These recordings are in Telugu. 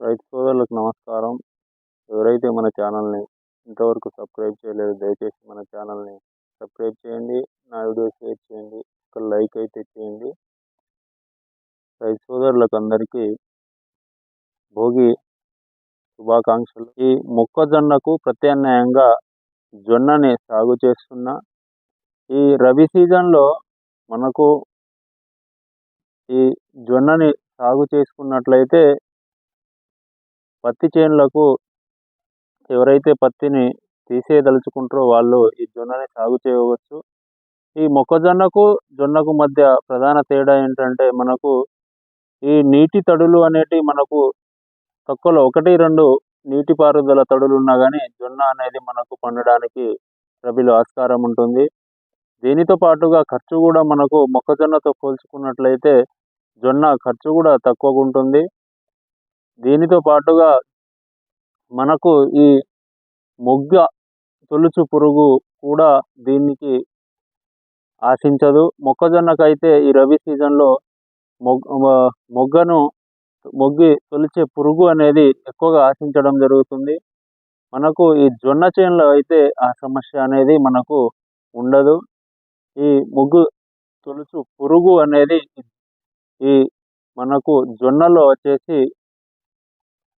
రైతు సోదరులకు నమస్కారం. ఎవరైతే మన ఛానల్ని ఇంతవరకు సబ్స్క్రైబ్ చేయలేదో దయచేసి మన ఛానల్ని సబ్స్క్రైబ్ చేయండి. నా వీడియో షేర్ చేయండి. ఒక లైక్ అయితే చేయండి. రైతు సోదరులకు అందరికీ భోగి శుభాకాంక్షలు. ఈ మొక్కజొన్నకు ప్రత్యామ్నాయంగా జొన్నని సాగు చేస్తున్న ఈ రబీ సీజన్లో మనకు ఈ జొన్నని సాగు చేసుకున్నట్లయితే పత్తి చేనులకు ఎవరైతే పత్తిని తీసేయదలుచుకుంటారో వాళ్ళు ఈ జొన్నని సాగు చేయవచ్చు. ఈ మొక్కజొన్నకు జొన్నకు మధ్య ప్రధాన తేడా ఏంటంటే మనకు ఈ నీటి తడులు అనేటివి మనకు తక్కువలో 1-2 నీటిపారుదల తడులు ఉన్నా కానీ జొన్న అనేది మనకు పండడానికి రబీలో ఆస్కారం ఉంటుంది. దీనితో పాటుగా ఖర్చు కూడా మనకు మొక్కజొన్నతో పోల్చుకున్నట్లయితే జొన్న ఖర్చు కూడా తక్కువగా ఉంటుంది. దీనితో పాటుగా మనకు ఈ మొగ్గ తొలుచు పురుగు కూడా దీనికి ఆశించదు. మొక్కజొన్నకైతే ఈ రబీ సీజన్లో మొగ్గి తొలిచే పురుగు అనేది ఎక్కువగా ఆశించడం జరుగుతుంది. మనకు ఈ జొన్న చేనులో అయితే ఆ సమస్య అనేది మనకు ఉండదు. ఈ మొగ్గు తొలుచు పురుగు అనేది ఈ మనకు జొన్నలో వచ్చేసి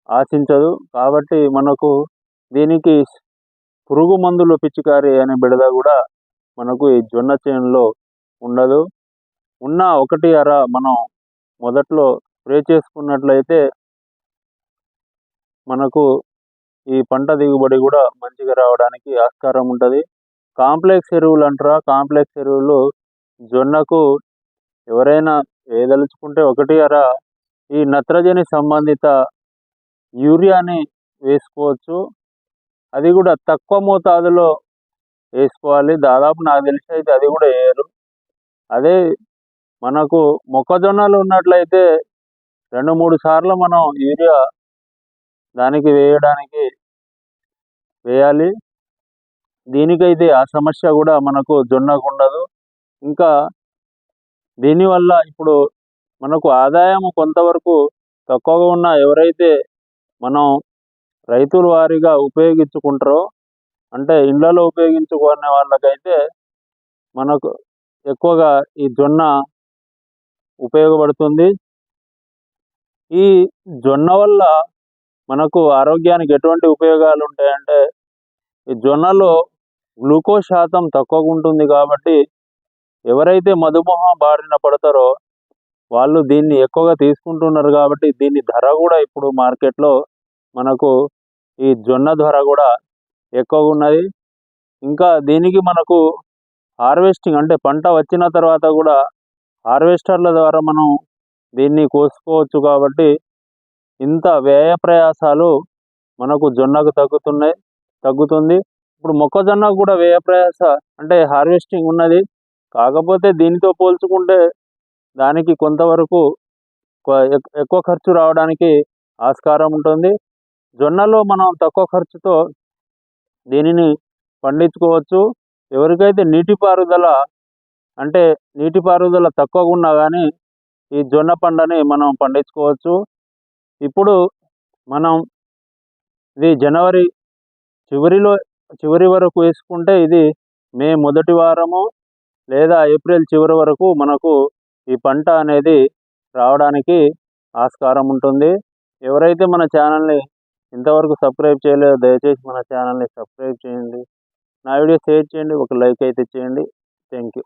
ఆశించదు. కాబట్టి మనకు దీనికి పురుగు మందులు పిచికారి అనే బెడద కూడా మనకు ఈ జొన్న చేనులో ఉండదు. ఉన్న 1-2 మనం మొదట్లో స్ప్రే చేసుకున్నట్లయితే మనకు ఈ పంట దిగుబడి కూడా మంచిగా రావడానికి ఆస్కారం ఉంటుంది. కాంప్లెక్స్ ఎరువులు అంటారా, కాంప్లెక్స్ ఎరువులు జొన్నకు ఎవరైనా వేయదలుచుకుంటే 1-2 ఈ నత్రజని సంబంధిత యూరియాని వేసుకోవచ్చు. అది కూడా తక్కువ మోతాదులో వేసుకోవాలి. దాదాపు నాకు తెలిసి అయితే అది కూడా వేయరు. అదే మనకు మొక్కజొన్నలు ఉన్నట్లయితే 2-3 సార్లు మనం యూరియా దానికి వేయాలి. దీనికైతే ఆ సమస్య కూడా మనకు జొన్నకు ఉండదు. ఇంకా దీనివల్ల ఇప్పుడు మనకు ఆదాయం కొంతవరకు తక్కువగా ఉన్న ఎవరైతే మనం రైతుల వారీగా ఉపయోగించుకుంటారో అంటే ఇళ్లలో ఉపయోగించుకునే వాళ్ళకైతే మనకు ఎక్కువగా ఈ జొన్న ఉపయోగపడుతుంది. ఈ జొన్న వల్ల మనకు ఆరోగ్యానికి ఎటువంటి ఉపయోగాలు ఉంటాయంటే ఈ జొన్నలో గ్లూకోజ్ శాతం తక్కువగా ఉంటుంది. కాబట్టి ఎవరైతే మధుమేహం బారిన పడతారో వాళ్ళు దీన్ని ఎక్కువగా తీసుకుంటున్నారు. కాబట్టి దీని ధర కూడా ఇప్పుడు మార్కెట్లో మనకు ఈ జొన్న ధర కూడా ఎక్కువగా ఉన్నది. ఇంకా దీనికి మనకు హార్వెస్టింగ్ అంటే పంట వచ్చిన తర్వాత కూడా హార్వెస్టర్ల ద్వారా మనం దీన్ని కోసుకోవచ్చు. కాబట్టి ఇంత వ్యయ ప్రయాసాలు మనకు జొన్నకు తగ్గుతుంది. ఇప్పుడు మొక్కజొన్నకు కూడా వ్యయ ప్రయాస అంటే హార్వెస్టింగ్ ఉన్నది. కాకపోతే దీనితో పోల్చుకుంటే దానికి కొంతవరకు ఎక్కువ ఖర్చు రావడానికి ఆస్కారం ఉంటుంది. జొన్నలో మనం తక్కువ ఖర్చుతో దీనిని పండించుకోవచ్చు. ఎవరికైతే నీటిపారుదల తక్కువగా ఉన్నా కానీ ఈ జొన్న పంటని మనం పండించుకోవచ్చు. ఇప్పుడు మనం ఇది జనవరి చివరి వరకు వేసుకుంటే ఇది మే మొదటి వారము లేదా ఏప్రిల్ చివరి వరకు మనకు ఈ పంట అనేది రావడానికి ఆస్కారం ఉంటుంది. ఎవరైతే మన ఛానల్ని ఇంతవరకు సబ్స్క్రైబ్ చేయలేదో దయచేసి మన ఛానల్ని సబ్స్క్రైబ్ చేయండి. నా వీడియో షేర్ చేయండి. ఒక లైక్ అయితే చేయండి. Thank you.